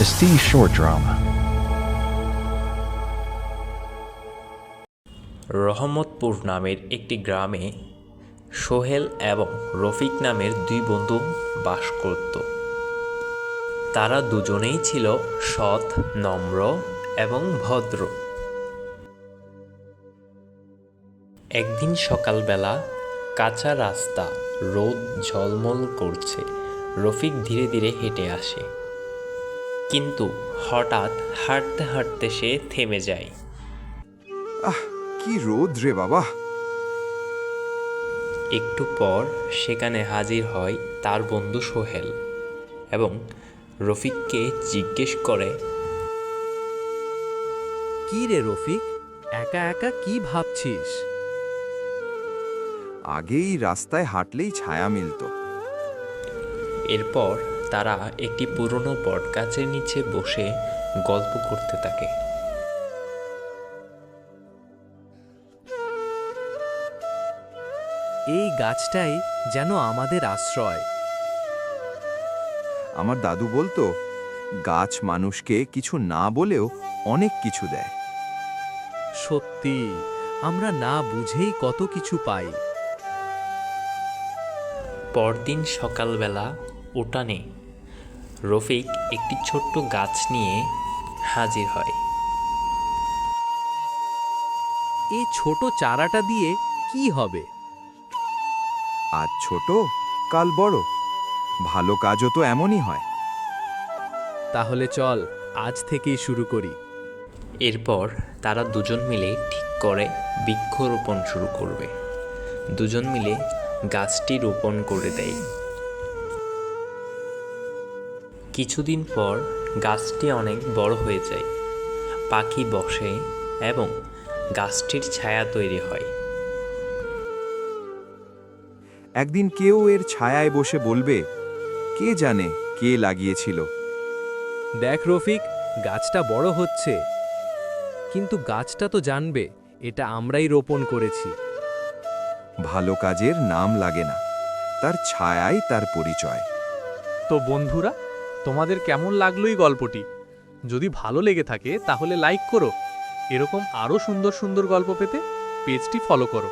Estee's short drama. Rahmatpur নামের একটি গ্রামে সোহেল এবং রফিক নামের দুই বন্ধু বাস করত। তারা দুজনেই ছিল সৎ, নম্র এবং ভদ্র। একদিন সকালবেলা কাঁচা রাস্তা, রোদ ঝলমল করছে। রফিক ধীরে ধীরে হেঁটে আসে, কিন্তু হঠাৎ হাঁটতে হাঁটতে সে থেমে যায়। কি রোদ রে বাবা! একটু পর সেখানে হাজির হয় তার বন্ধু সোহেল এবং রফিককে জিজ্ঞেস করে, কি রে রফিক, একা একা কি ভাবছিস? আগেই রাস্তায় হাঁটলেই ছায়া মিলত। এরপর তারা একটি পুরনো বটগাছের নিচে বসে গল্প করতে থাকে। এই গাছটাই যেন আমাদের আশ্রয়। আমার দাদু বলতো, গাছ মানুষকে কিছু না বলেও অনেক কিছু দেয়। সত্যি, আমরা না বুঝেই কত কিছু পাই। পরদিন সকালবেলা উঠানে রফিক একটি ছোট্ট গাছ নিয়ে হাজির হয়। এই ছোট চারাটা দিয়ে কি হবে? আজ ছোট, কাল বড়। ভালো কাজও তো এমনই হয়। তাহলে চল আজ থেকেই শুরু করি। এরপর তারা দুজন মিলে ঠিক করে বৃক্ষরোপণ শুরু করবে। দুজন মিলে গাছটি রোপণ করে দেয়। কিছুদিন পর গাছটি অনেক বড় হয়ে যায়। পাখি বসে এবং গাছটির ছায়া তৈরি হয়। একদিন কেউ এর ছায়ায় বসে বলবে, কে জানে কে লাগিয়েছিল। দেখ রফিক, গাছটা বড় হচ্ছে, কিন্তু গাছটা তো জানবে এটা আমরাই রোপণ করেছি। ভালো কাজের নাম লাগে না, তার ছায়াই তার পরিচয়। তো বন্ধুরা, তোমাদের কেমন লাগলো এই গল্পটি? যদি ভালো লেগে থাকে তাহলে লাইক করো। এরকম আরও সুন্দর সুন্দর গল্প পেতে পেজটি ফলো করো।